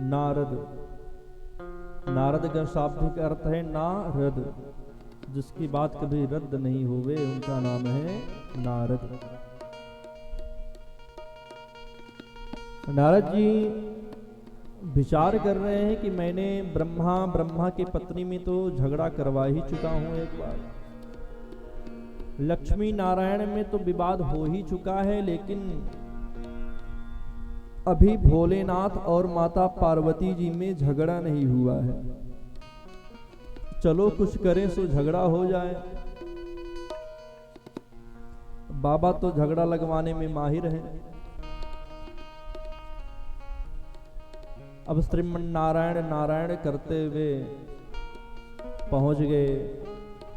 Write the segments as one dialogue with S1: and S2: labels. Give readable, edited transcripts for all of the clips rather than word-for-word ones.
S1: नारद। नारद का शाब्दिक अर्थ है नारद, जिसकी बात कभी रद्द नहीं हुए उनका नाम है नारद। नारद जी विचार कर रहे हैं कि मैंने ब्रह्मा की पत्नी में तो झगड़ा करवा ही चुका हूं एक बार, लक्ष्मी नारायण में तो विवाद हो ही चुका है, लेकिन अभी भोलेनाथ और माता पार्वती जी में झगड़ा नहीं हुआ है। चलो कुछ करें सो झगड़ा हो जाए। बाबा तो झगड़ा लगवाने में माहिर हैं। अब श्रीमन नारायण नारायण करते हुए पहुंच गए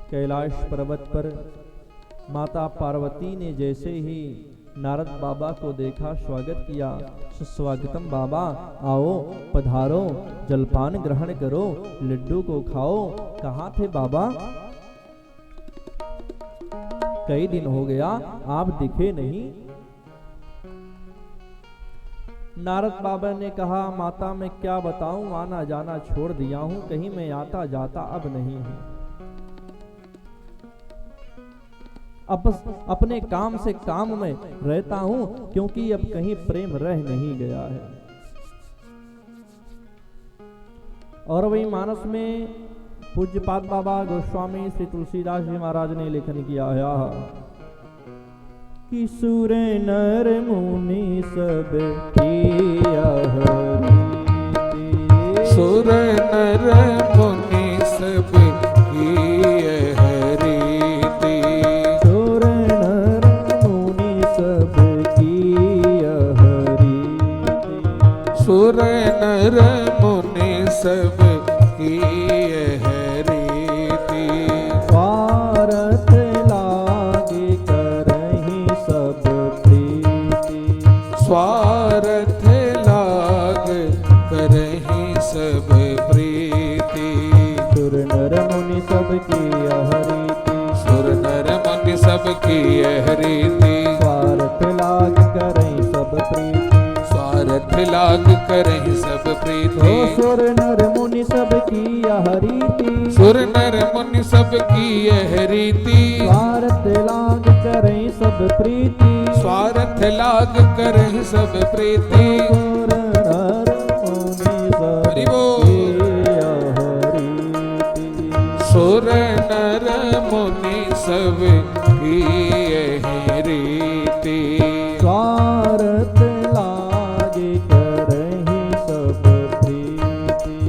S1: कैलाश पर्वत पर। माता पार्वती ने जैसे ही नारद बाबा को देखा, स्वागत किया। सुस्वागतम बाबा, आओ पधारो, जलपान ग्रहण करो, लड्डू को खाओ। कहाँ थे बाबा? कई दिन हो गया आप दिखे नहीं। नारद बाबा ने कहा, माता मैं क्या बताऊं, आना जाना छोड़ दिया हूं, कहीं मैं आता जाता अब नहीं हूं। अपने काम से काम में रहता हूं, क्योंकि अब कहीं प्रेम रह नहीं गया है। और वही मानस में पूज्यपाद बाबा गोस्वामी श्री तुलसीदास जी महाराज ने लेखन किया है कि सुर नर मुनि सब प्रिय हरि,
S2: सुर नर मुनि सब प्रिय हरि,
S1: सुर नर मुनि सब प्रिय हरि,
S2: सुर नर मुनि सब प्रिय हरि।
S1: स्वार्थ लागे करहि सब प्रीति,
S2: स्वार्थ लाग करहि सब प्रीति,
S1: सुर नर मुनि सब की हरिति,
S2: सुर नर मुनि सब की हरिति,
S1: स्वार्थ लाग करहि सब प्रीति,
S2: स्वार्थ लाग करहि सब प्रीति,
S1: ओ सुर नर मुनि सब की हरिति,
S2: सुर नर मुनि सब की हरिति,
S1: स्वार्थ लाग करहि सब प्रीति,
S2: स्वार्थ लाग करहि सब प्रीति,
S1: सुर नर मुनि सब
S2: हरि बोल।
S1: की हरिति,
S2: सुर नर मुनि सब की हरिति,
S1: स्वार्थ लागे करहि सब प्रीति,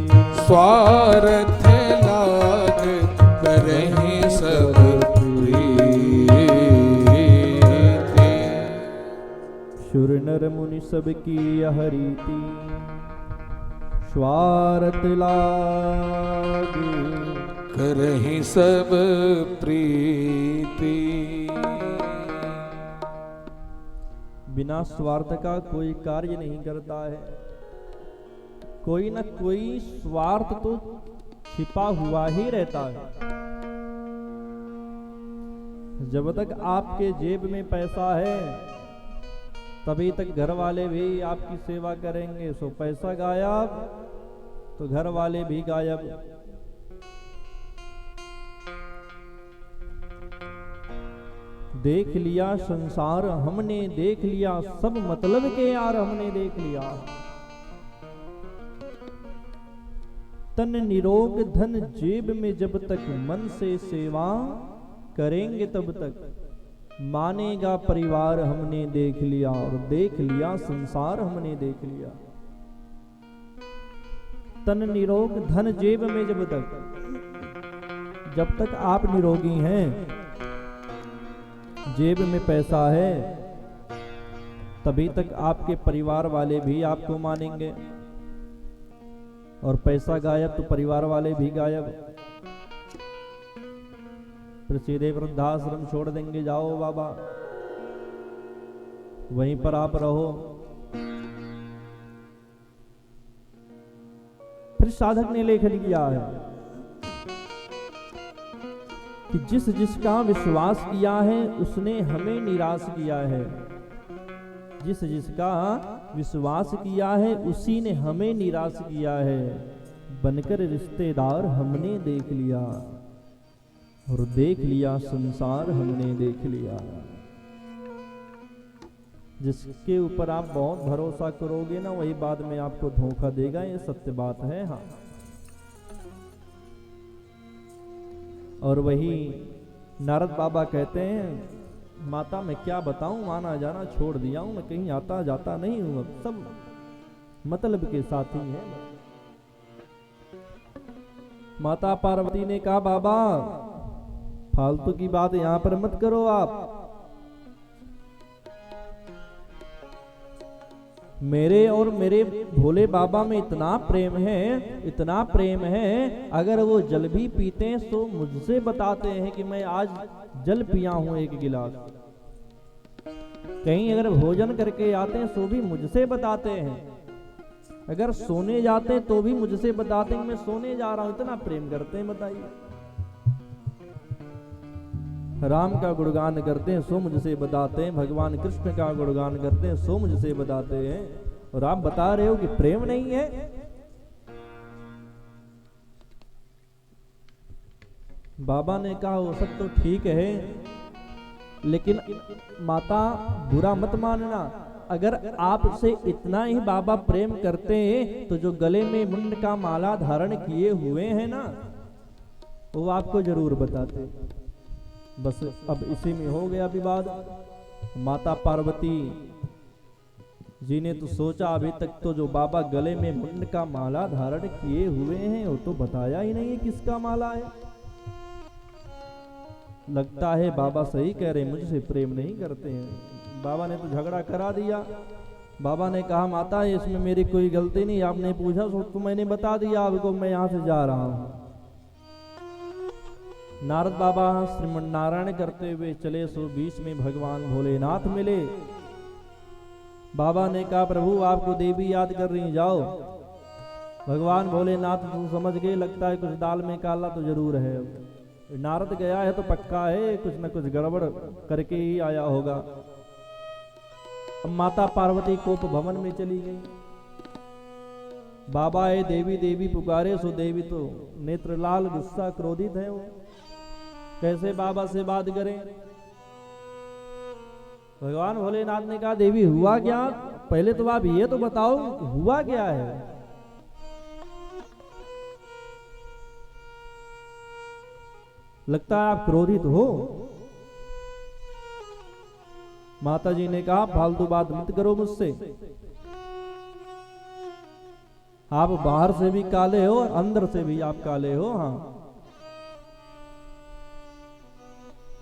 S2: स्वार्थ लाग करहि सब प्रीति।
S1: सुर नर मुनि सब की हरिति, स्वार्थ लागे
S2: करहि सब प्रीति।
S1: बिना स्वार्थ का कोई कार्य नहीं करता है। कोई न कोई स्वार्थ तो छिपा हुआ ही रहता है। जब तक आपके जेब में पैसा है तभी तक घर वाले भी आपकी सेवा करेंगे। सो पैसा गायब तो घर वाले भी गायब। देख लिया संसार हमने, देख लिया सब मतलब के यार हमने देख लिया। तन निरोग धन जेब में जब तक मन से सेवा करेंगे तब तक मानेगा परिवार हमने देख लिया। और देख लिया संसार हमने देख लिया। तन निरोग धन जेब में जब तक आप निरोगी हैं, जेब में पैसा है, तभी तक आपके परिवार वाले भी आपको मानेंगे। और पैसा गायब तो परिवार वाले भी गायब। फिर सीधे वृद्धाश्रम छोड़ देंगे, जाओ बाबा वहीं पर आप रहो। फिर साधक ने लेखन किया है कि जिसका विश्वास किया है उसने हमें निराश किया है। जिसका विश्वास किया है उसी ने हमें निराश किया है। बनकर रिश्तेदार हमने देख लिया, और देख लिया संसार हमने देख लिया। जिसके ऊपर आप बहुत भरोसा करोगे ना, वही बाद में आपको धोखा देगा, ये सत्य बात है। हाँ, और वही नारद बाबा कहते हैं, माता मैं क्या बताऊं, आना जाना छोड़ दिया हूं, मैं कहीं आता जाता नहीं हूं, अब सब मतलब के साथी हैं। माता पार्वती ने कहा, बाबा फालतू की बात यहां पर मत करो आप, मेरे और मेरे भोले बाबा में इतना प्रेम है, इतना प्रेम है, अगर वो जल भी पीते हैं तो मुझसे बताते हैं कि मैं आज जल पिया हूं एक गिलास। कहीं अगर भोजन करके आते हैं तो भी मुझसे बताते हैं, अगर सोने जाते हैं तो भी मुझसे बताते हैं मैं सोने जा रहा हूं। इतना प्रेम करते हैं, बताइए। राम का गुणगान करते हैं सो मुझसे बताते हैं, भगवान कृष्ण का गुणगान करते हैं सो मुझसे बताते हैं, और आप बता रहे हो कि प्रेम नहीं है। बाबा ने कहा वो सब तो ठीक है, लेकिन माता बुरा मत मानना, अगर आपसे इतना ही बाबा प्रेम करते हैं तो जो गले में मुंड का माला धारण किए हुए हैं ना, वो आपको जरूर बताते। बस अब इसी में हो गया विवाद। माता पार्वती जी ने तो सोचा अभी तक तो जो बाबा गले में मुंड का माला धारण किए हुए हैं वो तो बताया ही नहीं है किसका माला है। लगता है बाबा सही कह रहे, मुझसे प्रेम नहीं करते हैं। बाबा ने तो झगड़ा करा दिया। बाबा ने कहा, माता इसमें मेरी कोई गलती नहीं, आपने पूछा तो मैंने बता दिया आपको, मैं यहां से जा रहा हूं। नारद बाबा श्रीमन नारायण करते हुए चले, सो बीच में भगवान भोलेनाथ मिले। बाबा ने कहा, प्रभु आपको देवी याद कर रही, जाओ। भगवान भोलेनाथ तो समझ गए, लगता है कुछ दाल में काला तो जरूर है। नारद गया है तो पक्का है कुछ न कुछ गड़बड़ करके ही आया होगा। अब माता पार्वती कोप भवन में चली गई। बाबा है देवी देवी पुकारे, सो देवी तो नेत्रलाल गुस्सा क्रोधित है, वो कैसे बाबा से बात करें। भगवान भोलेनाथ ने कहा, देवी हुआ क्या, पहले तो आप ये तो बताओ हुआ क्या है। लगता है आप क्रोधित हो। माता जी ने कहा, फालतू बात मत करो मुझसे, आप बाहर से भी काले हो अंदर से भी आप काले हो। हाँ,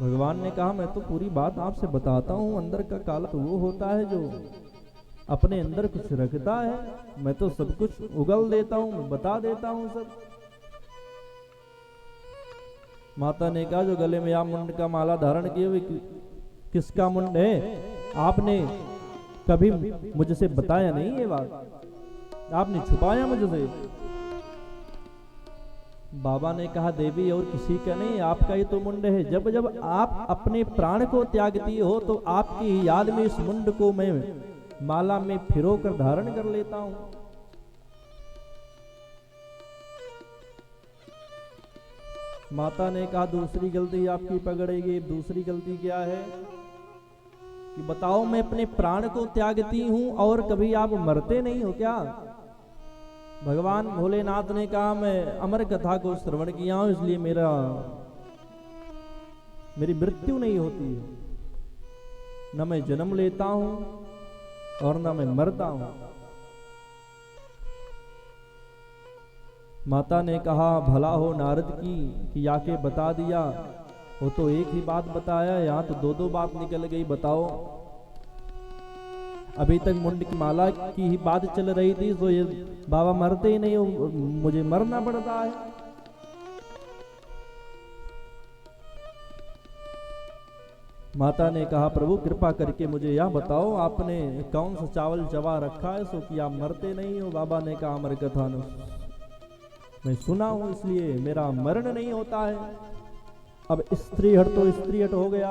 S1: भगवान ने कहा, मैं तो पूरी बात आपसे बताता हूं, अंदर का काला तो वो होता है जो अपने अंदर कुछ रखता है, मैं तो सब कुछ उगल देता हूं, बता देता हूं सब। माता ने कहा, जो गले में आप मुंड का माला धारण किए हुए किसका मुंड है, आपने कभी मुझसे बताया नहीं ये बात, आपने छुपाया मुझसे। बाबा ने कहा, देवी और किसी का नहीं, आपका ही तो मुंड है। जब जब आप अपने प्राण को त्यागती हो तो आपकी याद में इस मुंड को मैं माला में फिरो कर धारण कर लेता हूं। माता ने कहा, दूसरी गलती आपकी पकड़ेगी। दूसरी गलती क्या है कि बताओ, मैं अपने प्राण को त्यागती हूं और कभी आप मरते नहीं हो क्या। भगवान भोलेनाथ ने कहा, मैं अमर कथा को श्रवण किया हूं, इसलिए मेरी मृत्यु नहीं होती है, न मैं जन्म लेता हूं और न मैं मरता हूं। माता ने कहा, भला हो नारद की कि आके बता दिया, वो तो एक ही बात बताया, यहाँ तो दो दो बात निकल गई। बताओ, अभी तक मुंड की माला की ही बात चल रही थी, तो ये बाबा मरते ही नहीं हो, मुझे मरना पड़ता है। माता ने कहा, प्रभु कृपा करके मुझे यह बताओ, आपने कौन सा चावल चबा रखा है सो कि आप मरते नहीं हो। बाबा ने कहा, अमर कथा न मैं सुना हूं, इसलिए मेरा मरण नहीं होता है। अब स्त्री हट तो स्त्री हट हो गया।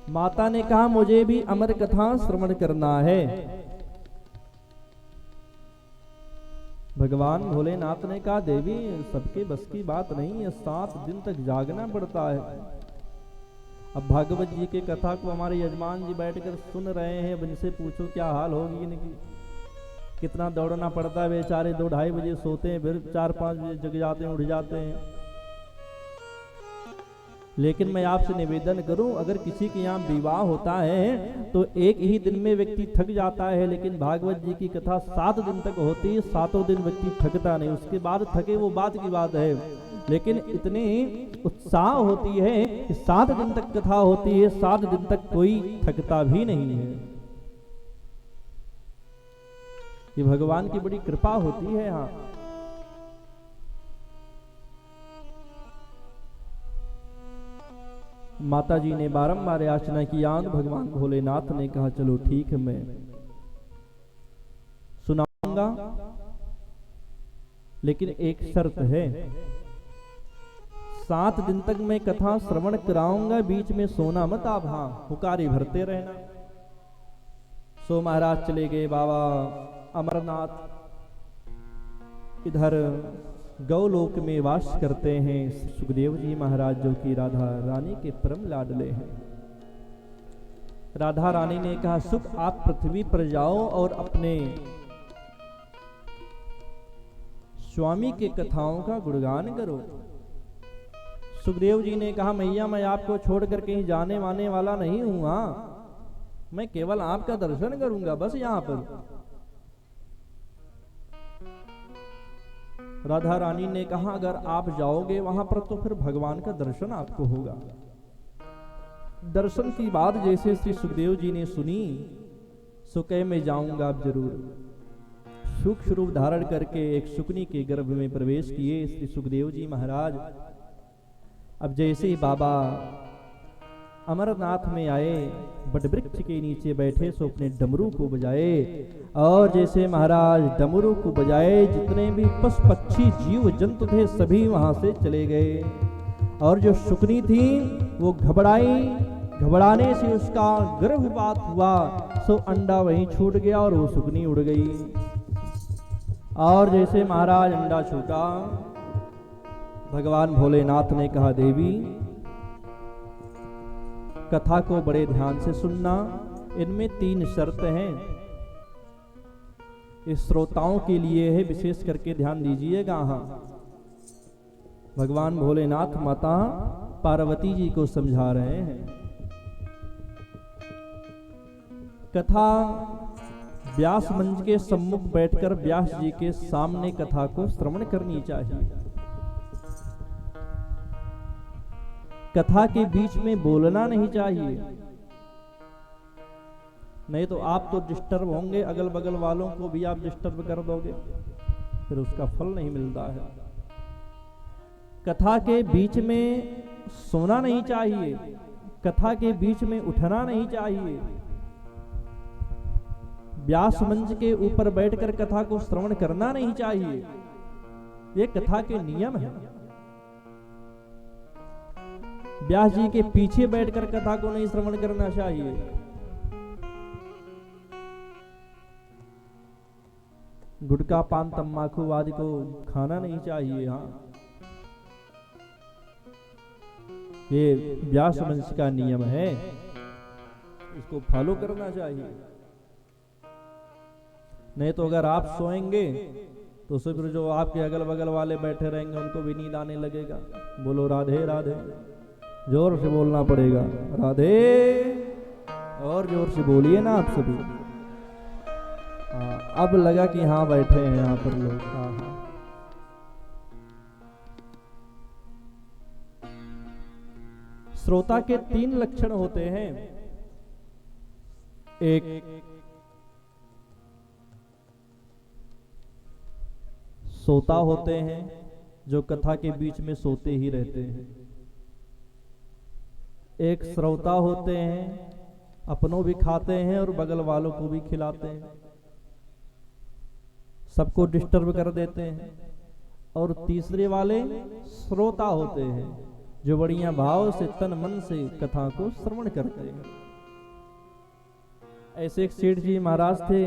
S1: माता ने कहा मुझे भी अमर कथा श्रवण करना है। भगवान भोलेनाथ ने कहा देवी सबके बस की बात नहीं है, 7 दिन तक जागना पड़ता है। अब भागवत जी के कथा को हमारे यजमान जी बैठकर सुन रहे हैं, अब इनसे पूछो क्या हाल होगी इनकी, कितना दौड़ना पड़ता है। बेचारे 2-2:30 बजे सोते हैं, फिर 4-5 बजे जग जाते हैं, उठ जाते हैं। लेकिन मैं आपसे निवेदन करूं, अगर किसी के यहाँ विवाह होता है तो एक ही दिन में व्यक्ति थक जाता है, लेकिन भागवत जी की कथा 7 दिन तक होती है, 7 दिन व्यक्ति थकता नहीं। उसके बाद थके वो बात की बात है, लेकिन इतनी उत्साह होती है कि 7 दिन तक कथा होती है, 7 दिन तक कोई थकता भी नहीं है। ये भगवान की बड़ी कृपा होती है। यहाँ माता जी ने बारंबार याचना की, आंग भगवान भोलेनाथ ने कहा चलो ठीक है मैं सुनाऊंगा, लेकिन एक शर्त है, 7 दिन तक मैं कथा श्रवण कराऊंगा, बीच में सोना मत आप, हाँ पुकारी भरते रहना। सो महाराज चले गए बाबा अमरनाथ, इधर गौलोक में वास करते हैं सुखदेव जी महाराज, जो कि राधा रानी के परम लाडले हैं। राधा रानी ने कहा सुख आप पृथ्वी पर जाओ और अपने स्वामी के कथाओं का गुणगान करो। सुखदेव जी ने कहा मैया मैं आपको छोड़कर कहीं जाने वाने वाला नहीं हूं, मैं केवल आपका दर्शन करूंगा बस यहां पर। राधा रानी ने कहा अगर आप जाओगे वहां पर तो फिर भगवान का दर्शन आपको होगा। दर्शन की बात जैसे श्री सुखदेव जी ने सुनी, सो कहे मैं जाऊंगा अब जरूर। सुख स्वरूप धारण करके एक शुकनी के गर्भ में प्रवेश किए श्री सुखदेव जी महाराज। अब जैसे ही बाबा अमरनाथ में आए, बटवृक्ष के नीचे बैठे, सो अपने डमरू को बजाए, और जैसे महाराज डमरू को बजाए जितने भी पशु पक्षी जीव जंतु थे सभी वहां से चले गए। और जो शुकनी थी वो घबराई, घबराने से उसका गर्भपात हुआ, सो अंडा वहीं छूट गया और वो शुकनी उड़ गई। और जैसे महाराज अंडा छूटा, भगवान भोलेनाथ ने कहा देवी कथा को बड़े ध्यान से सुनना, इनमें 3 शर्त हैं, इस श्रोताओं के लिए है, विशेष करके ध्यान दीजिएगा। हाँ भगवान भोलेनाथ माता पार्वती जी को समझा रहे हैं। कथा व्यास मंच के सम्मुख बैठकर व्यास जी के सामने कथा को श्रवण करनी चाहिए। कथा के बीच में बोलना नहीं चाहिए, नहीं तो आप तो डिस्टर्ब होंगे, अगल बगल वालों को भी आप डिस्टर्ब कर दोगे, फिर उसका फल नहीं मिलता है। कथा के बीच में सोना नहीं चाहिए, कथा के बीच में उठना नहीं चाहिए। व्यास मंच के ऊपर बैठकर कथा को श्रवण करना नहीं चाहिए, ये कथा के नियम है। व्यास जी के पीछे बैठकर कथा को नहीं श्रवण करना चाहिए। गुटखा पान तंबाकू आदि को खाना नहीं चाहिए। हाँ ये व्यास मंच का नियम है, इसको फॉलो करना चाहिए। नहीं तो अगर आप सोएंगे तो फिर जो आपके अगल बगल वाले बैठे रहेंगे उनको भी नींद आने लगेगा। बोलो राधे राधे, जोर से बोलना पड़ेगा राधे, और जोर से बोलिए ना आप सभी। अब लगा कि हाँ बैठे हैं यहाँ पर लोग। हाँ हाँ श्रोता के 3 लक्षण होते हैं। एक सोता होते हैं, जो कथा के बीच में सोते ही रहते हैं। एक श्रोता होते हैं, अपनों भी खाते हैं और बगल वालों को भी खिलाते हैं, सबको डिस्टर्ब कर देते हैं। और तीसरे वाले श्रोता होते हैं, जो बढ़िया भाव से तन मन से कथा को श्रवण करते हैं। ऐसे एक सेठ जी महाराज थे,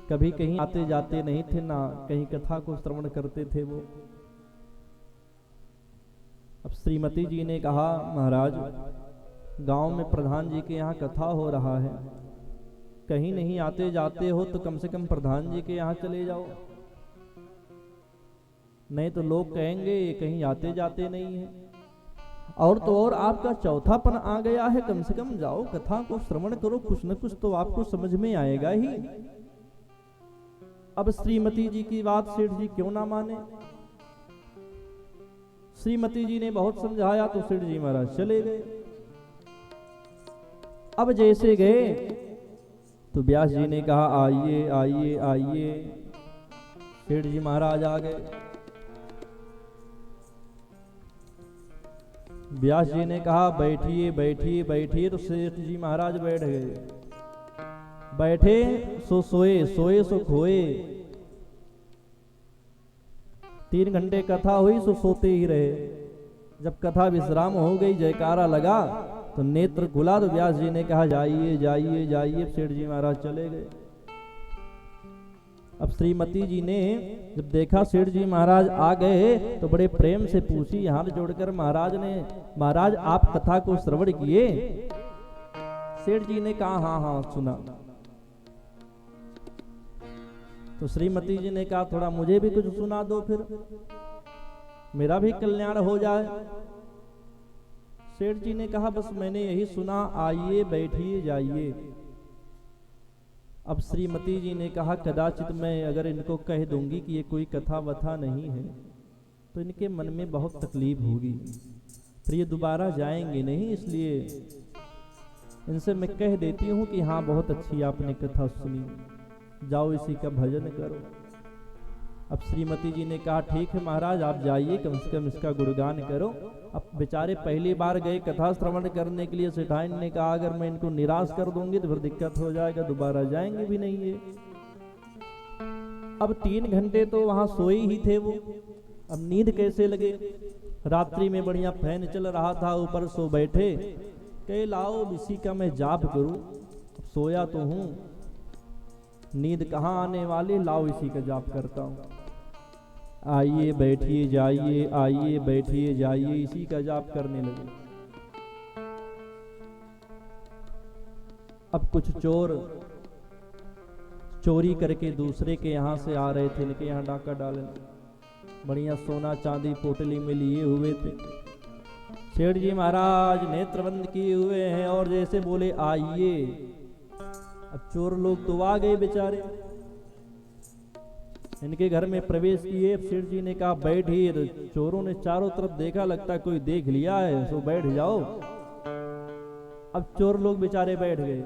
S1: कभी कहीं आते जाते नहीं थे, ना कहीं कथा को श्रवण करते थे वो। अब श्रीमती जी ने कहा, महाराज गांव में प्रधान जी के यहाँ कथा हो रहा है, कहीं नहीं आते जाते हो तो कम से कम प्रधान जी के यहाँ चले जाओ, नहीं तो लोग कहेंगे ये कहीं आते जाते नहीं है। और तो और आपका चौथापन आ गया है, कम से कम जाओ कथा को श्रवण करो, कुछ न कुछ तो आपको समझ में आएगा ही। अब श्रीमती जी की बात सेठ जी क्यों ना माने। श्रीमती जी ने बहुत समझाया तो सेठ जी महाराज चले गए। अब जैसे गए तो व्यास जी ने कहा, आइए आइए आइए। सेठ जी महाराज आ गए। व्यास जी ने कहा, बैठिए बैठिए बैठिए। तो सेठ जी महाराज बैठ गए। बैठे सो सोए, सोए सो खोए। 3 घंटे कथा हुई सो सोते ही रहे। जब कथा विश्राम हो गई, जयकारा लगा तो नेत्र खुला तो व्यास जी ने कहा, जाइए जाइए जाइए। सेठ जी महाराज चले गए। अब श्रीमती जी ने जब देखा सेठ जी महाराज आ गए तो बड़े प्रेम से पूछी, हाथ जोड़कर महाराज ने, महाराज आप कथा को श्रवण किए? सेठ जी ने कहा, हाँ हाँ सुना। तो श्रीमती जी ने कहा, थोड़ा मुझे भी कुछ सुना दो, फिर मेरा भी कल्याण हो जाए। सेठ जी ने कहा, बस मैंने यही सुना, आइए बैठिए जाइए। अब श्रीमती जी ने कहा, कदाचित मैं अगर इनको कह दूंगी कि ये कोई कथा वथा नहीं है तो इनके मन में बहुत तकलीफ होगी, फिर ये दोबारा जाएंगे नहीं, इसलिए इनसे मैं कह देती हूँ कि हाँ बहुत अच्छी आपने कथा सुनी, जाओ इसी का भजन करो। अब श्रीमती जी ने कहा, ठीक है महाराज आप जाइए, कम से कम इसका गुणगान करो। अब बेचारे पहली बार गए कथा श्रवण करने के लिए। सेठाइन ने कहा, अगर मैं इनको निराश कर दूंगी तो फिर दिक्कत हो जाएगा, दोबारा जाएंगे भी नहीं ये। अब 3 घंटे तो वहां सोए ही थे वो। अब नींद कैसे लगे? रात्रि में बढ़िया फैन चल रहा था, ऊपर सो बैठे, कहे लाओ इसी का मैं जाप करूं। सोया तो हूं, नींद कहाँ आने वाली, लाओ इसी का जाप करता हूं। आइए बैठिए जाइए, आइए बैठिए जाइए, इसी का जाप करने लगे। अब कुछ चोर चोरी करके दूसरे के यहां से आ रहे थे, इनके यहां डाका डालने, बढ़िया सोना चांदी पोटली में लिए हुए थे। सेठ जी महाराज नेत्र बंद किए हुए हैं और जैसे बोले आइए। अब चोर लोग तो आ गए बेचारे, इनके घर में प्रवेश किए। सेठ जी ने कहा, बैठिए। तो चोरों ने चारों तरफ देखा, लगता कोई देख लिया है, सो बैठ जाओ। अब चोर लोग बेचारे बैठ गए।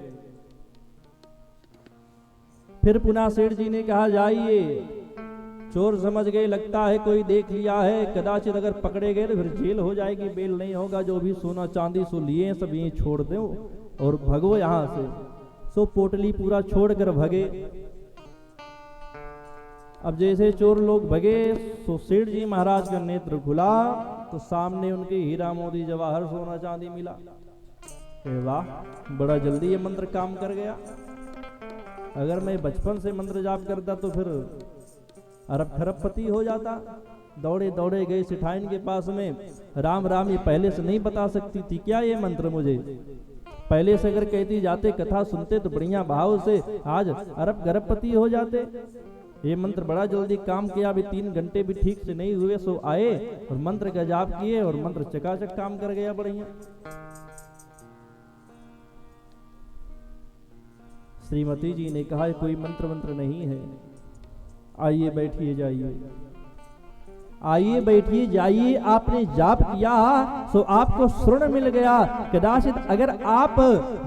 S1: फिर पुनः सेठ जी ने कहा, जाइए। चोर समझ गए, लगता है कोई देख लिया है, कदाचित अगर पकड़े गए तो फिर जेल हो जाएगी, बेल नहीं होगा। जो भी सोना चांदी सो लिए सब यहीं छोड़ दो और भगो यहां से। सो पोटली पूरा छोड़कर भगे। अब जैसे चोर लोग भगे तो सेठ जी महाराज का नेत्र खुला तो सामने उनके हीरा मोती जवाहर सोना चांदी मिला। वाह, बड़ा जल्दी ये मंत्र काम कर गया। अगर मैं बचपन से मंत्र जाप करता तो फिर अरब खरबपति हो जाता। दौड़े दौड़े गए सेठाइन के पास में, राम राम ये पहले से नहीं बता सकती थी क्या ये मंत्र? मुझे पहले से अगर कहती जाते, कथा सुनते तो बढ़िया भाव से आज अरब खरबपति हो जाते। ये मंत्र बड़ा जल्दी काम किया। अभी 3 घंटे भी ठीक से नहीं हुए सो आए और मंत्र का जाप किए और मंत्र चकाचक काम कर गया बढ़िया। श्रीमती जी ने कहा, कोई मंत्र नहीं है, आइए बैठिए जाइए, आइए बैठिए जाइए। आपने जाप किया सो आपको श्रवण मिल गया। कदाचित अगर आप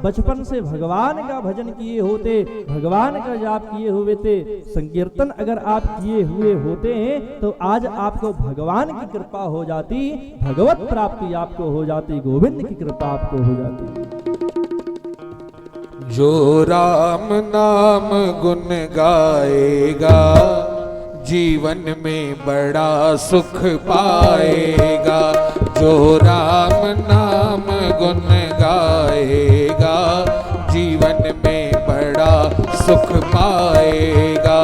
S1: बचपन से भगवान का भजन किए होते, भगवान का जाप किए हुए थे, संकीर्तन अगर आप किए हुए होते हैं तो आज आपको भगवान की कृपा हो जाती, भगवत प्राप्ति आपको हो जाती, गोविंद की कृपा आपको हो जाती।
S2: जो राम नाम गुण गाएगा, जीवन में बड़ा सुख पाएगा। जो राम नाम गुण गाएगा, जीवन में बड़ा सुख पाएगा।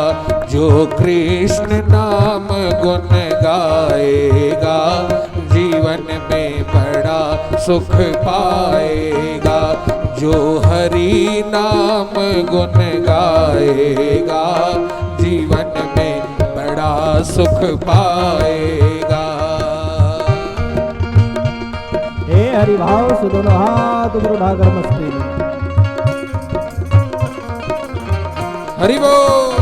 S2: जो कृष्ण नाम गुण गाएगा, जीवन में बड़ा सुख पाएगा। जो हरि नाम गुण गाएगा, जीवन में बड़ा सुख पाएगा।
S1: हे हरि भाव से दोनों हाथ ऊपर उठाकर मस्ती में।
S2: हरि बोल।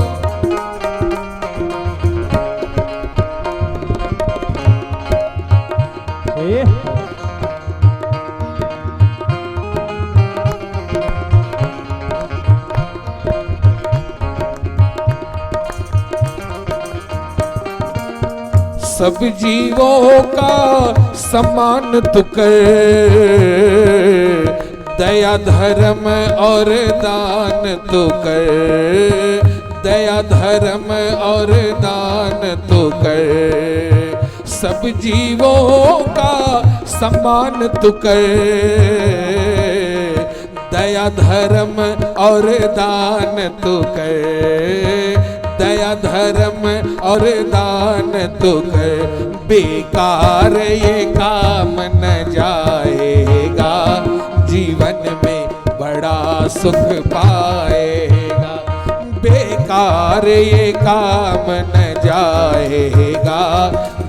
S1: हे
S2: सब जीवों का सम्मान तू कर, दया धर्म और दान तू कर। दया धर्म और दान तू कर। सब जीवों का सम्मान तू कर, दया धर्म और दान तू कर। दया धर्म और दान तू कर। बेकार ये काम न जाएगा, जीवन में बड़ा सुख पाएगा। बेकार ये काम न जाएगा,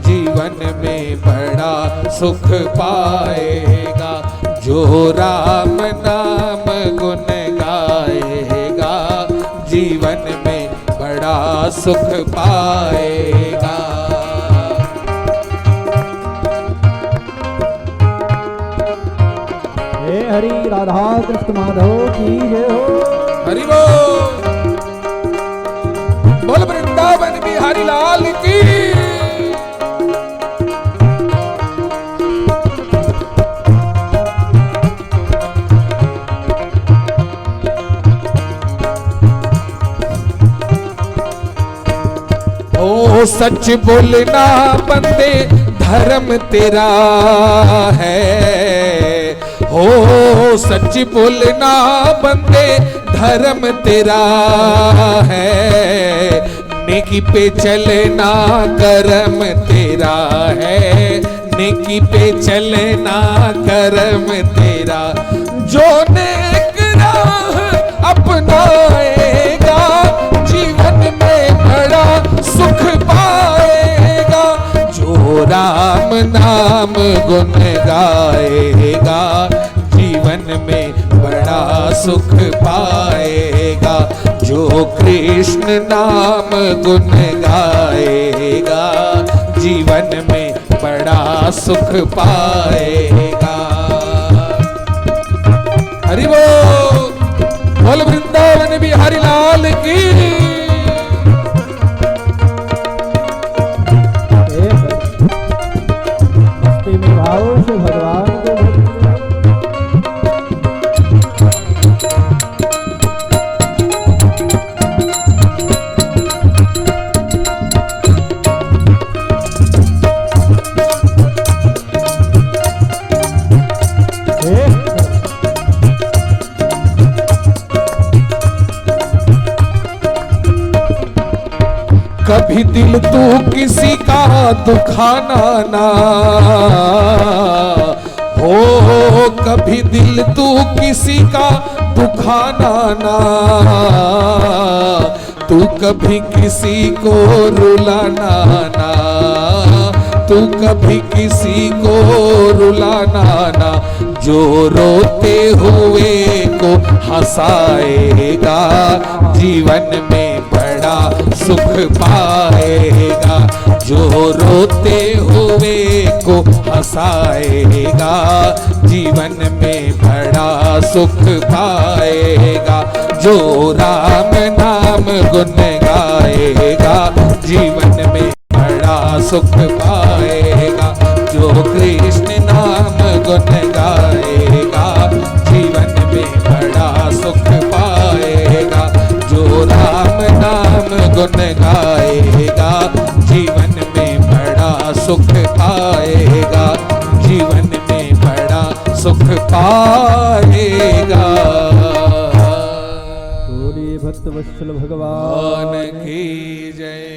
S2: जीवन में बड़ा सुख पाएगा। जो राम नाम गुण गाएगा, जीवन में बड़ा सुख पाएगा।
S1: हे हरि राधा कृष्ण माधव की जय हो।
S2: हरि बोल। बोल वृंदावन बिहारी लाल की। ओ सच बोलना बंदे धर्म तेरा है। हो सच बोलना बंदे धर्म तेरा है। नेकी पे चलना कर्म तेरा है। नेकी पे चलना कर्म तेरा। जो नेक राह अपनाएगा, जीवन में बड़ा सुख पाएगा। जो राम नाम गुण गाएगा, जीवन में बड़ा सुख पाएगा। जो कृष्ण नाम गुण गाएगा, जीवन में बड़ा सुख पाएगा। हरि बोल। बोल वृंदावन बिहारी लाल की।
S1: मस्ती में भाव से भगवान को
S2: कभी दिल तू किसी का दुखाना ना हो। कभी दिल तू किसी का दुखाना ना। तू कभी किसी को रुलाना ना। तू कभी किसी को रुलाना ना। जो रोते हुए को हंसाएगा, जीवन में बड़ा सुख पाएगा। जो रोते हुए को हंसाएगा, जीवन में बड़ा सुख पाएगा। जो राम नाम गुण गाएगा, जीवन में बड़ा सुख पाएगा। जो कृष्ण नाम गुण गाएगा, जीवन में बड़ा सुख पाएगा। जो राम नाम गुण गाएगा, सुख पाएगा, जीवन में बड़ा सुख पाएगा।
S1: बोलिए भक्त वत्सल भगवान
S2: की जय।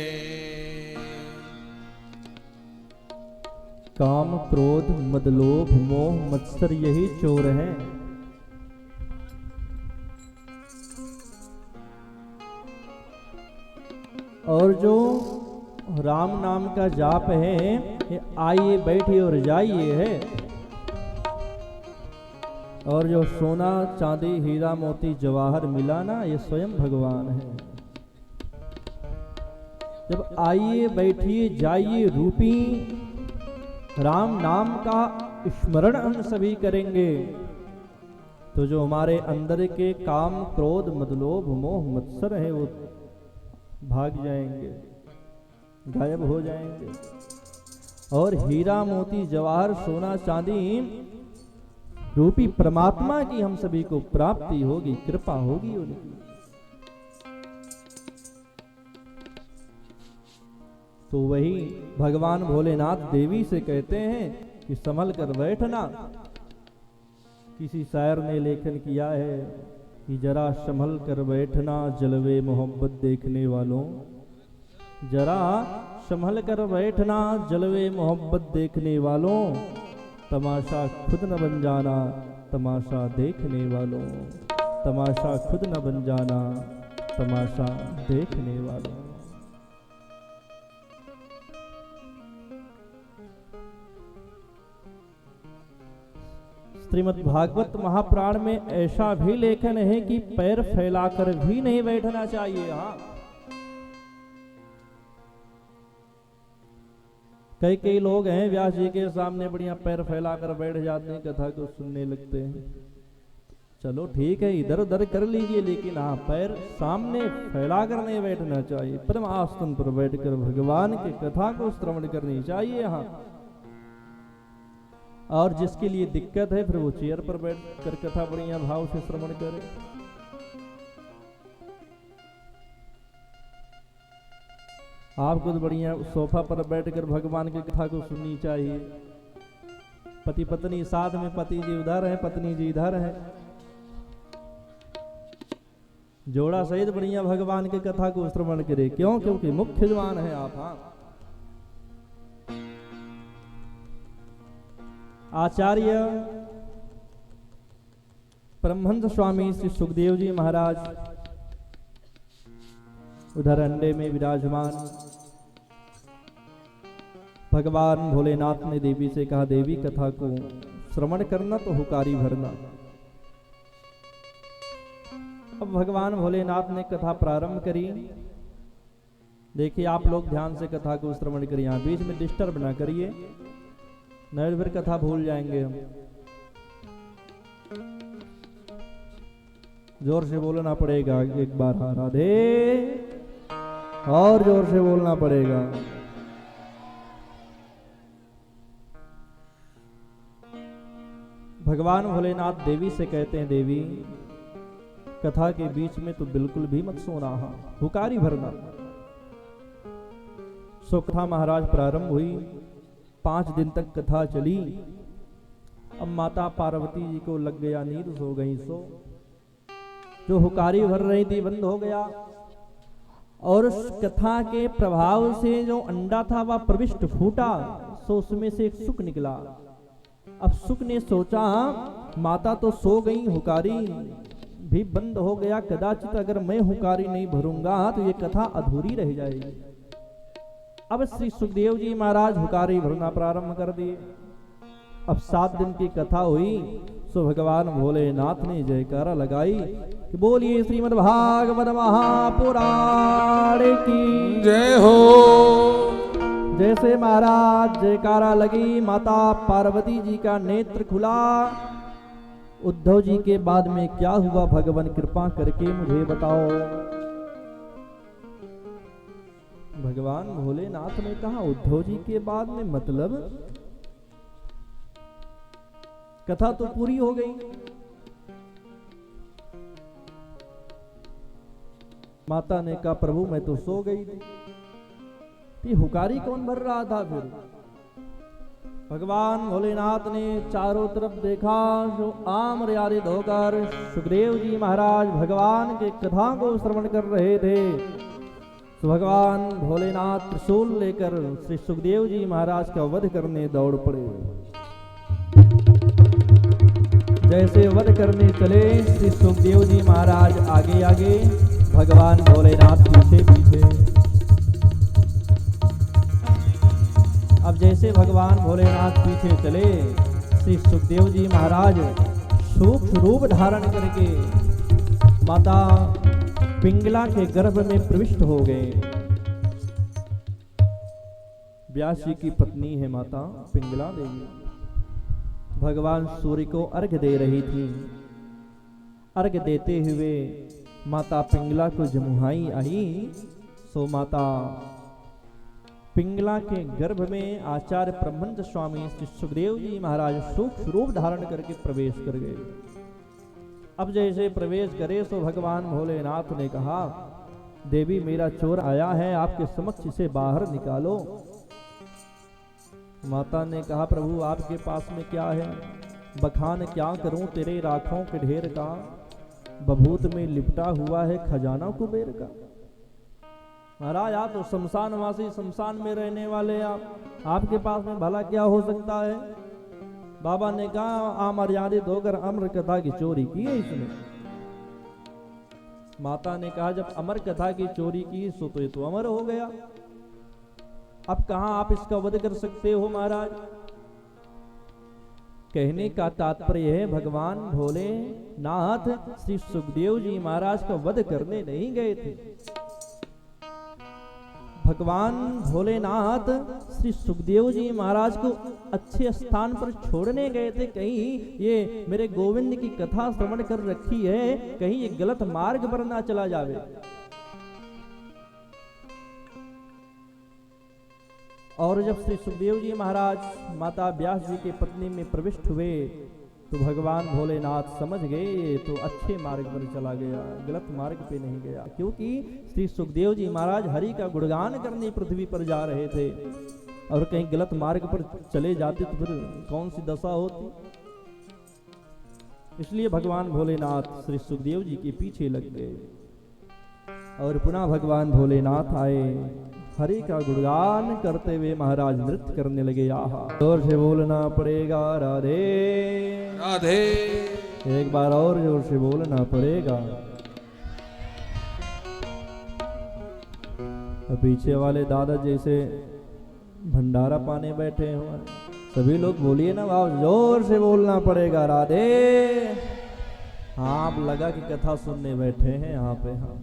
S1: काम क्रोध मद लोभ मोह मत्सर यही चोर हैं। और जो राम नाम का जाप है ये आइए बैठिए और जाइए है। और जो सोना चांदी हीरा मोती जवाहर मिला ना ये स्वयं भगवान है। जब आइए बैठिए जाइए रूपी राम नाम का स्मरण हम सभी करेंगे तो जो हमारे अंदर के काम क्रोध मदलोभ मोह मत्सर है वो भाग जाएंगे, गायब हो जाएंगे। और हीरा मोती जवाहर सोना चांदी रूपी परमात्मा की हम सभी को प्राप्ति होगी, कृपा होगी उनकी। तो वही भगवान भोलेनाथ देवी से कहते हैं कि संभल कर बैठना। किसी शायर ने लेखन किया है कि जरा संभल कर बैठना जलवे मोहब्बत देखने वालों, जरा संभल कर बैठना जलवे मोहब्बत देखने वालों, तमाशा खुद न बन जाना तमाशा देखने वालों, तमाशा खुद न बन जाना तमाशा देखने वालों। श्रीमद् भागवत महापुराण में ऐसा भी लेखन है कि पैर फैलाकर भी नहीं बैठना चाहिए। हाँ, कई लोग हैं व्यास जी के सामने बढ़िया पैर फैलाकर बैठ जाते हैं, कथा को सुनने लगते हैं। चलो ठीक है, इधर उधर कर लीजिए, लेकिन हाँ पैर सामने फैलाकर नहीं बैठना चाहिए। परम आसन पर बैठकर भगवान की कथा को श्रवण करनी चाहिए। हाँ, और जिसके लिए दिक्कत है फिर वो चेयर पर बैठ कर कथा बढ़िया भाव से श्रवण करे। आपको तो बढ़िया सोफा पर बैठकर भगवान की कथा को सुननी चाहिए। पति पत्नी साथ में, पति जी उधर है पत्नी जी इधर है, जोड़ा सहित बढ़िया भगवान की कथा को श्रवण करे। क्यों? क्योंकि मुख्य जवान है आप। हाँ, आचार्य परमहंस स्वामी श्री सुखदेव जी महाराज उधर अंडे में विराजमान। भगवान भोलेनाथ ने देवी से कहा, देवी कथा को श्रवण करना तो हुकारी भरना। अब भगवान भोलेनाथ ने कथा प्रारंभ करी। देखिए आप लोग ध्यान से कथा को श्रवण करिए, यहाँ बीच में डिस्टर्ब ना करिए, नहीं फिर कथा भूल जाएंगे हम। जोर से बोलना पड़ेगा एक बार, हाँ राधे, और जोर से बोलना पड़ेगा। भगवान भोलेनाथ देवी से कहते हैं, देवी कथा के बीच में तो बिल्कुल भी मत सोना, हाँ हुकारी भरना। सो कथा महाराज प्रारंभ हुई, 5 दिन तक कथा चली। अब माता पार्वती जी को लग गया नींद, सो गई। सो जो हुकारी भर रही थी बंद हो गया, और उस कथा के प्रभाव से जो अंडा था वह प्रविष्ट फूटा। सो उसमें से एक सुक निकला। अब सुक ने सोचा माता तो सो गई, हुकारी भी बंद हो गया, कदाचित अगर मैं हुकारी नहीं भरूंगा तो ये कथा अधूरी रह जाएगी। अब श्री सुखदेव जी महाराज हुकारी भरना प्रारंभ कर दिए। अब 7 दिन की कथा हुई। सो भगवान भोलेनाथ ने जयकारा लगाई कि बोलिए श्रीमद् भागवत महापुराण की
S2: जय हो।
S1: जैसे महाराज जयकारा लगी, माता पार्वती जी का नेत्र खुला। उद्धव जी के बाद में क्या हुआ, भगवान कृपा करके मुझे बताओ। भगवान भोलेनाथ ने कहा, उद्धव जी के बाद में मतलब कथा तो पूरी हो गई। माता ने कहा, प्रभु मैं तो सो गई थी। हुकारी कौन भर रहा था फिर? भगवान भोलेनाथ ने चारों तरफ देखा, जो आमर्यादित होकर सुखदेव जी महाराज भगवान के कथा को श्रवण कर रहे थे। तो भगवान भोलेनाथ त्रिशूल लेकर श्री सुखदेव जी महाराज का वध करने दौड़ पड़े। जैसे वध करने चले, श्री सुखदेव जी महाराज आगे आगे, भगवान भोलेनाथ पीछे पीछे। अब जैसे भगवान भोलेनाथ पीछे चले, श्री सुखदेव जी महाराज सूक्ष्म रूप धारण करके माता पिंगला के गर्भ में प्रविष्ट हो गए। व्यास जी की पत्नी है माता पिंगला देवी। भगवान सूर्य को अर्घ्य दे रही थी। अर्घ्य देते हुए माता पिंगला को जमुहाई आई, सो माता पिंगला के गर्भ में आचार्य ब्रह्मंत स्वामी श्री सुखदेव जी महाराज सूक्ष्म रूप धारण करके प्रवेश कर गए। अब जैसे प्रवेश करे, तो भगवान भोलेनाथ ने कहा, देवी मेरा चोर आया है, आपके समक्ष इसे बाहर निकालो। माता ने कहा, प्रभु आपके पास में क्या है? बखान क्या करूं तेरे राखों के ढेर का, बभूत में लिपटा हुआ है खजाना कुबेर का। महाराज आप तो शमशानवासी, शमशान में रहने वाले आपके पास में भला क्या हो सकता है? बाबा ने कहा, अमर्यादित होकर अमर कथा की चोरी की है इसने। माता ने कहा, जब अमर कथा की चोरी की सो तो ये तो अमर हो गया, अब कहां आप इसका वध कर सकते हो महाराज? कहने का तात्पर्य है, भगवान भोलेनाथ श्री सुखदेव जी महाराज का वध करने नहीं गए थे। भगवान भोलेनाथ श्री सुखदेव जी महाराज को अच्छे स्थान पर छोड़ने गए थे। कहीं ये मेरे गोविंद की कथा श्रवण कर रखी है, कहीं ये गलत मार्ग पर ना चला जावे। और जब श्री सुखदेव जी महाराज माता व्यास जी के पत्नी में प्रविष्ट हुए, तो भगवान भोलेनाथ समझ गए ये तो अच्छे मार्ग पर चला गया, गलत मार्ग पे नहीं गया। क्योंकि श्री सुखदेव जी महाराज हरि का गुणगान करने पृथ्वी पर जा रहे थे, और कहीं गलत मार्ग पर चले जाते तो फिर कौन सी दशा होती। इसलिए भगवान भोलेनाथ श्री सुखदेव जी के पीछे लग गए, और पुनः भगवान भोलेनाथ आए, हरि का गुणगान करते हुए महाराज नृत्य करने लगे। आहा, जोर से बोलना पड़ेगा राधे
S2: राधे,
S1: एक बार और जोर से बोलना पड़ेगा। पीछे वाले दादा जैसे भंडारा पाने बैठे हुए, सभी लोग बोलिए ना बाबा, जोर से बोलना पड़ेगा राधे। हाँ, आप लगा कि कथा सुनने बैठे हैं यहाँ पे। हाँ,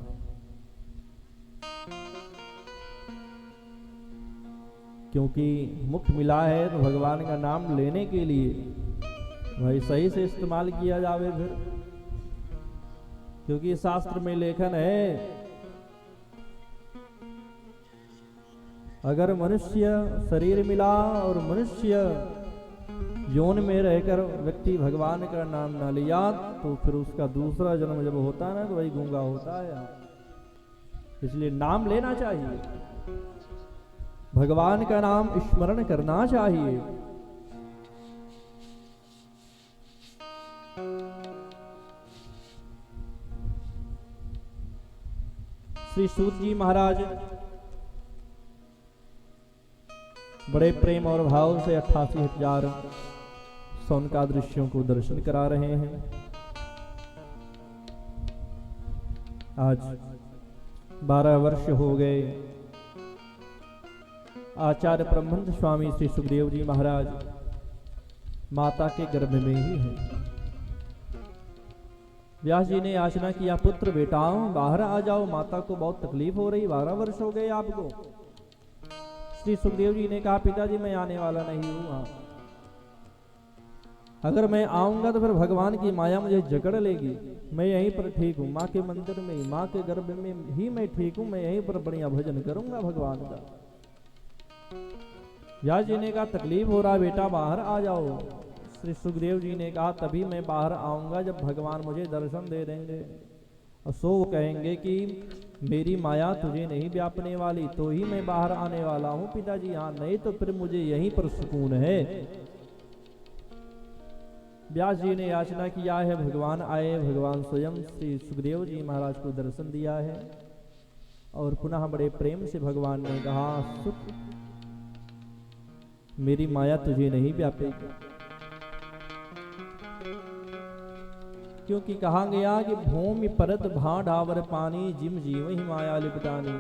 S1: क्योंकि मुख मिला है तो भगवान का नाम लेने के लिए भाई सही से इस्तेमाल किया जावे फिर। क्योंकि शास्त्र में लेखन है, अगर मनुष्य शरीर मिला और मनुष्य यौन में रहकर व्यक्ति भगवान का नाम ना लिया, तो फिर उसका दूसरा जन्म जब होता है ना, तो वही गूंगा होता है। इसलिए नाम लेना चाहिए, भगवान का नाम स्मरण करना चाहिए। श्री सूत जी महाराज बड़े प्रेम और भाव से 88,000 सोनका दृश्यों को दर्शन करा रहे हैं। आज 12 वर्ष हो गए आचार्य ब्रह्मंत स्वामी श्री सुखदेव जी महाराज माता के गर्भ में ही हैं। व्यास जी ने याचना किया, पुत्र बेटाओं बाहर आ जाओ, माता को बहुत तकलीफ हो रही, 12 वर्ष हो गए आपको। श्री सुखदेव जी ने कहा, पिताजी मैं आने वाला नहीं हूं, अगर मैं आऊंगा तो फिर भगवान की माया मुझे जकड़ लेगी। मैं यहीं पर ठीक हूं, माँ के मंदिर में, माँ के गर्भ में ही मैं ठीक हूं, मैं यहीं पर बढ़िया भजन करूंगा भगवान का। व्यास जी ने कहा, तकलीफ हो रहा है बेटा, बाहर आ जाओ। श्री सुखदेव जी ने कहा, तभी मैं बाहर आऊंगा जब भगवान मुझे दर्शन दे देंगे। और सो वो कहेंगे कि मेरी माया तुझे नहीं व्यापने वाली, तो ही मैं बाहर आने वाला हूं पिताजी, हाँ नहीं तो फिर मुझे यहीं पर सुकून है। व्यास जी ने याचना किया है, भगवान आए, भगवान स्वयं श्री सुखदेव जी महाराज को दर्शन दिया है और पुनः बड़े प्रेम से भगवान ने कहा, सुख मेरी माया तुझे नहीं व्यापेगी, क्योंकि कहा गया कि भूमि परत भा ढावर पानी, जिम जीव ही माया लिपटानी।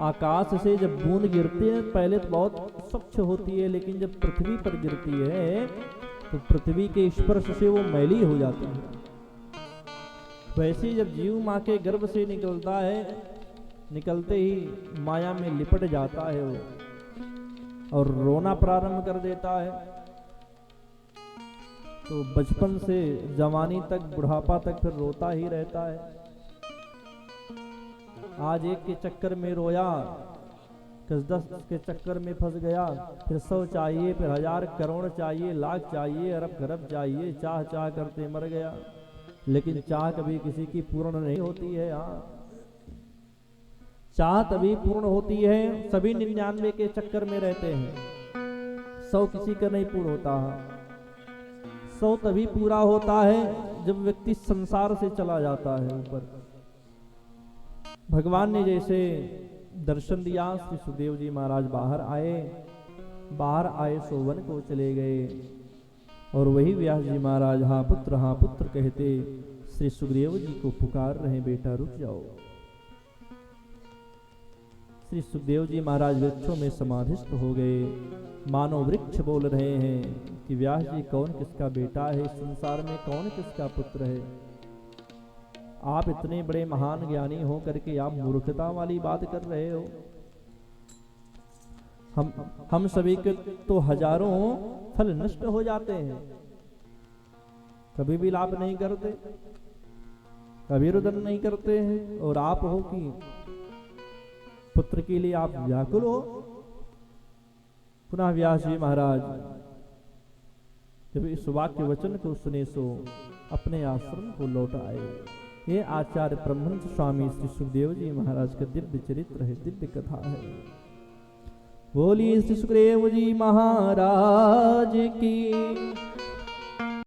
S1: आकाश से जब बूंद गिरती है पहले तो बहुत स्वच्छ होती है, लेकिन जब पृथ्वी पर गिरती है तो पृथ्वी के स्पर्श से वो मैली हो जाती है। वैसे जब जीव माँ के गर्भ से निकलता है, निकलते ही माया में लिपट जाता है वो और रोना प्रारंभ कर देता है। तो बचपन से जवानी तक, बुढ़ापा तक फिर रोता ही रहता है। आज एक के चक्कर में रोया, 10 के चक्कर में फंस गया, फिर 100 चाहिए, फिर 1000 करोड़ चाहिए, लाख चाहिए, अरब खरब चाहिए, चाह चाह करते मर गया। लेकिन चाह कभी किसी की पूर्ण नहीं होती है। हाँ, चाह तभी पूर्ण होती है, सभी 99 के चक्कर में रहते हैं, 100 किसी का नहीं पूर्ण होता। 100 तभी पूरा होता है जब व्यक्ति संसार से चला जाता है ऊपर। भगवान ने जैसे दर्शन दिया, श्री सुखदेव जी महाराज बाहर आए सो वन को चले गए और वही व्यास जी महाराज हाँ पुत्र कहते श्री सुखदेव जी को पुकार रहे, बेटा रुक जाओ। श्री सुखदेव जी महाराज वृक्षों में समाधिस्थ हो गए, मानो वृक्ष बोल रहे हैं कि व्यास जी कौन किसका बेटा है, इस संसार में कौन किसका पुत्र है। आप इतने बड़े महान ज्ञानी हो करके आप मूर्खता वाली बात कर रहे हो। हम सभी के तो हजारों फल नष्ट हो जाते हैं, कभी भी लाभ नहीं करते, कभी रुदन नहीं करते हैं, और आप हो कि पुत्र के लिए आप व्याकुल हो। पुनः व्यास जी महाराज जब इस वाक्य वचन को सुने सो अपने आश्रम को लौट आए। ये आचार्य ब्रह्मंस स्वामी श्री सुखदेव जी महाराज का दिव्य चरित्र है, दिव्य कथा है। बोलिए श्री सुखदेव जी महाराज की।